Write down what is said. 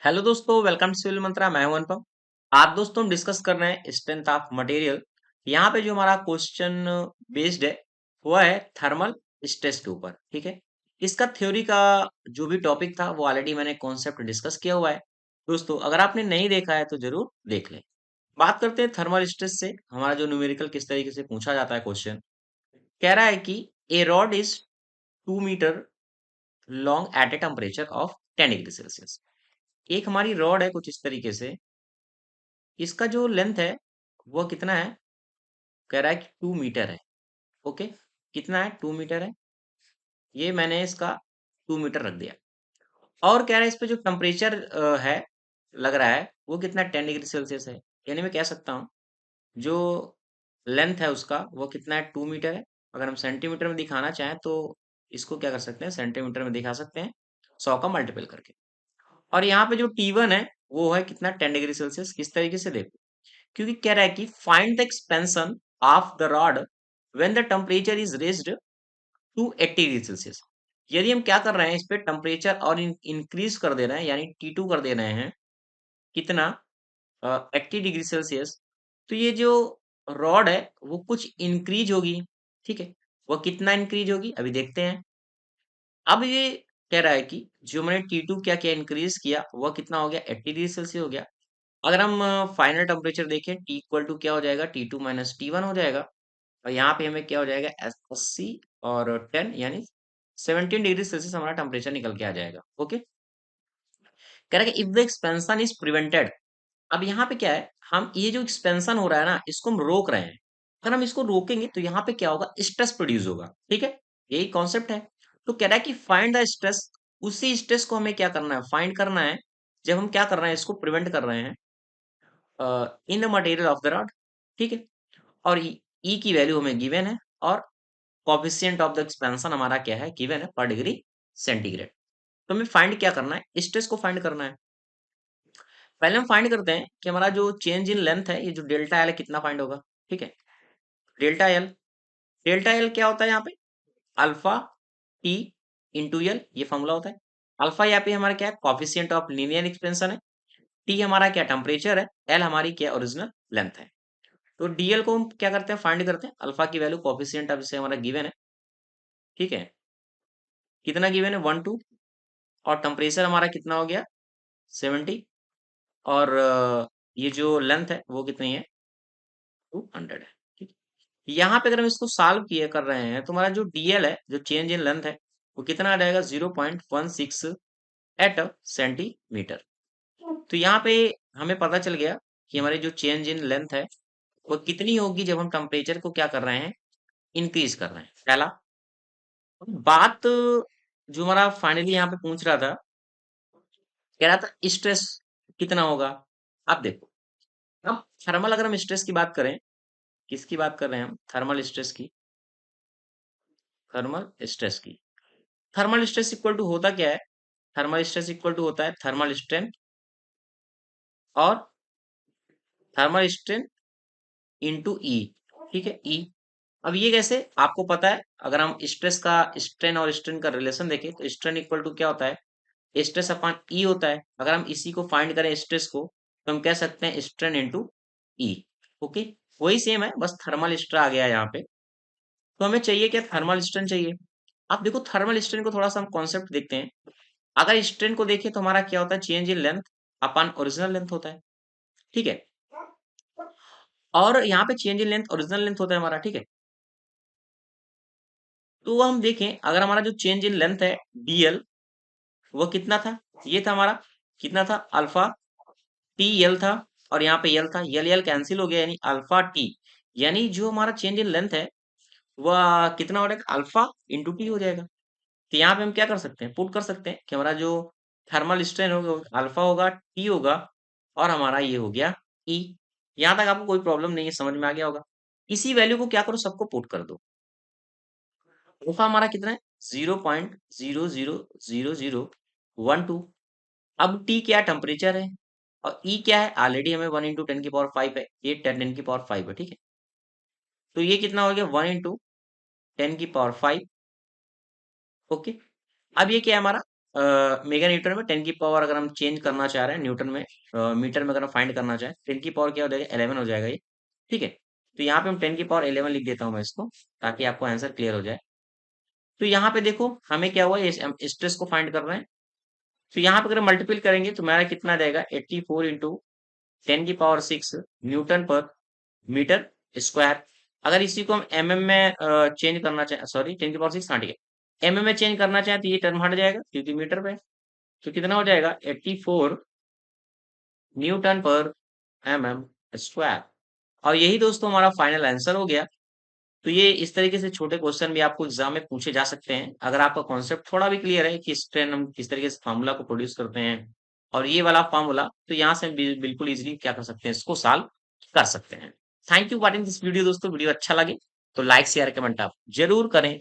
Hello दोस्तों, welcome to civil मंत्रा। मैं हूं अनुपम। आज दोस्तों हम डिस्कस कर रहे हैं स्ट्रेंथ ऑफ मटेरियल। यहाँ पे जो हमारा क्वेश्चन बेस्ड है वो है थर्मल स्ट्रेस के ऊपर। ठीक है, इसका थ्योरी का जो भी टॉपिक था वो ऑलरेडी मैंने कॉन्सेप्ट डिस्कस किया हुआ है। दोस्तों अगर आपने नहीं देखा है तो जरूर देख लें। बात करते हैं थर्मल स्ट्रेस से हमारा जो न्यूमेरिकल किस तरीके से पूछा जाता है। क्वेश्चन कह रहा है कि a rod is 2 metre long at a temperature of 10 degree Celsius. एक हमारी रॉड है कुछ इस तरीके से, इसका जो लेंथ है वो कितना है? कह रहा है कि 2 मीटर है। ओके, कितना है? 2 मीटर है। ये मैंने इसका 2 मीटर रख दिया। और कह रहा है इस पे जो टेम्परेचर है लग रहा है वो कितना? 10 डिग्री सेल्सियस है। यानी मैं कह सकता हूँ जो लेंथ है उसका वो कितना है? 2 मीटर है। अगर हम सेंटीमीटर में दिखाना चाहें तो इसको क्या कर सकते हैं? सेंटीमीटर में दिखा सकते हैं 100 का मल्टीपल करके। और यहाँ पे जो T1 है वो है कितना? 10 डिग्री सेल्सियस। किस तरीके से? देखो, क्योंकि कह रहा है कि find the expansion of the rod when the temperature is raised to 80 degree Celsius. यदि हम क्या कर रहे हैं, इस पे टेम्परेचर और इंक्रीज कर दे रहे हैं, यानी T2 कर दे रहे हैं कितना? 80 डिग्री सेल्सियस। तो ये जो रॉड है वो कुछ इंक्रीज होगी। ठीक है, वो कितना इंक्रीज होगी अभी देखते हैं। अब ये कह रहा है कि जो मैंने T2 क्या क्या इंक्रीज किया वह कितना हो गया? 80 डिग्री सेल्सियस हो गया। अगर हम फाइनल टेम्परेचर देखें T इक्वल टू क्या हो जाएगा? T2 माइनस T1 हो जाएगा। और यहाँ पे हमें क्या हो जाएगा? 80 और 10 यानी 17 डिग्री सेल्सियस हमारा टेम्परेचर निकल के आ जाएगा। ओके, कह रहा है कि if the expansion is prevented. अब यहाँ पे क्या है, हम ये जो एक्सपेंशन हो रहा है ना इसको हम रोक रहे हैं। अगर हम इसको रोकेंगे तो यहाँ पे क्या होगा? स्ट्रेस प्रोड्यूस होगा। ठीक है, यही कॉन्सेप्ट है। तो कह रहा है कि फाइंड द स्ट्रेस। उसी स्ट्रेस को हमें क्या करना है? फाइंड करना है। जब हम क्या कर रहे हैं, इसको प्रिवेंट कर रहे हैं in the material of the rod. ठीक है, और ई की वैल्यू हमें गिवन है और कोफिशिएंट ऑफ द एक्सपेंशन हमारा क्या है? गिवन है पर डिग्री सेंटीग्रेड। तो हमें फाइंड क्या करना है? स्ट्रेस को फाइंड करना है। पहले हम फाइंड करते हैं कि हमारा जो चेंज इन लेंथ है, ये जो डेल्टा एल है कितना फाइंड होगा। ठीक है, डेल्टा एल। डेल्टा एल क्या होता है यहाँ पे? अल्फा टी इंटू एल, ये फॉर्मूला होता है। अल्फा यहाँ पे हमारा क्या है? कॉफिशिएंट ऑफ लीनियर एक्सपेंशन है। टी हमारा क्या? टेम्परेचर है। एल हमारी क्या? ओरिजिनल लेंथ है। तो डीएल को हम क्या करते हैं? फाइंड करते हैं। अल्फा की वैल्यू कोफिशिएंट अब से हमारा गिवन है। ठीक है, कितना गिवन है? 1 2। और टेम्परेचर हमारा कितना हो गया? 70। और ये जो लेंथ है वो कितनी है? 200 है। ठीक है, यहाँ पे अगर हम इसको सॉल्व किए कर रहे हैं तो हमारा जो डीएल है, जो चेंज इन लेंथ है, वो कितना आ जाएगा? 0.16 एट सेंटीमीटर। तो यहाँ पे हमें पता चल गया कि हमारी जो चेंज इन लेंथ है वो कितनी होगी जब हम टेम्परेचर को क्या कर रहे हैं? इंक्रीज कर रहे हैं। पहला बात जो हमारा फाइनली यहाँ पे पूछ रहा था, कह रहा था स्ट्रेस कितना होगा। आप देखो, अब थर्मल अगर हम स्ट्रेस की बात करें, किसकी बात कर रहे हैं हम? थर्मल स्ट्रेस की। थर्मल स्ट्रेस की। थर्मल स्ट्रेस इक्वल टू होता क्या है? थर्मल स्ट्रेस इक्वल टू होता है थर्मल स्ट्रेंथ और थर्मल स्ट्रेंथ इंटू ई। ठीक है, ई। अब ये कैसे? आपको पता है, अगर हम स्ट्रेस का, स्ट्रेन और स्ट्रेन का रिलेशन देखें तो स्ट्रेन इक्वल टू क्या होता है? स्ट्रेस अपॉन ई होता है। अगर हम इसी को फाइंड करें स्ट्रेस को तो हम कह सकते हैं स्ट्रेन इंटू ई। ओके, वही सेम है, बस थर्मल स्ट्रेस आ गया है यहाँ पे। तो हमें चाहिए क्या? थर्मल स्ट्रेन चाहिए। आप देखो थर्मल स्ट्रेन को थोड़ा सा हम कॉन्सेप्ट देखते हैं। अगर स्ट्रेन को देखें तो हमारा क्या होता है? Change in length upon original length होता है। ठीक है, और यहाँ पे change in length original length होता है हमारा। ठीक है, तो हम देखें अगर हमारा जो चेंज इन लेंथ है डीएल, वो कितना था? ये था हमारा कितना था? अल्फा टी एल था। और यहाँ पे एल था, एल एल कैंसिल हो गया, यानी अल्फा टी। यानी जो हमारा चेंज इन लेंथ है वह कितना हो जाएगा? अल्फा इंटू टी हो जाएगा। तो यहाँ पे हम क्या कर सकते हैं? पुट कर सकते हैं कि हमारा जो थर्मल स्ट्रेन होगा वो अल्फा होगा, टी होगा, और हमारा ये हो गया ई। यहाँ तक आपको कोई प्रॉब्लम नहीं है, समझ में आ गया होगा। इसी वैल्यू को क्या करो? सबको पुट कर दो। अल्फा हमारा कितना है? 0.000012। अब टी क्या? टेम्परेचर है। और ई क्या है? ऑलरेडी हमें 1 × 10⁵ है, ये 10⁵ है। ठीक है, तो ये कितना हो गया? 1 × 10⁵। ओके, अब ये क्या है हमारा? मेगा न्यूटन में 10 की पावर अगर हम चेंज करना चाह रहे हैं न्यूटन में, मीटर में अगर हम फाइंड करना चाहें, 10 की पावर क्या हो जाएगा, 11 हो जाएगा ये। ठीक है, तो यहाँ पे हम 10 की पावर 11 लिख देता हूँ मैं इसको, ताकि आपको आंसर क्लियर हो जाए। तो यहाँ पे देखो हमें क्या हुआ, हम स्ट्रेस को फाइंड कर रहे हैं। तो यहाँ पे अगर मल्टीपल करेंगे तो मेरा कितना जाएगा, 84 इंटू 10 की पावर 6 न्यूटन पर मीटर स्क्वायर। अगर इसी को हम एमएम में चेंज करना चाहें, सॉरी 10 की पावर 6, हाँ ठीक है, एमएम में चेंज करना चाहें तो ये टर्म हट जाएगा क्योंकि मीटर पे है। तो कितना हो जाएगा, 84 न्यूटन पर एमएम स्क्वायर। और यही दोस्तों हमारा फाइनल आंसर हो गया। तो ये इस तरीके से छोटे क्वेश्चन भी आपको एग्जाम में पूछे जा सकते हैं, अगर आपका कॉन्सेप्ट थोड़ा भी क्लियर है कि स्ट्रेन हम किस तरीके से फार्मूला को प्रोड्यूस करते हैं और ये वाला फार्मूला, तो यहाँ से हम बिल्कुल इजीली क्या कर सकते हैं, इसको सॉल्व कर सकते हैं। Thank you watching this video दोस्तों, वीडियो अच्छा लगे तो लाइक शेयर कमेंट आप जरूर करें।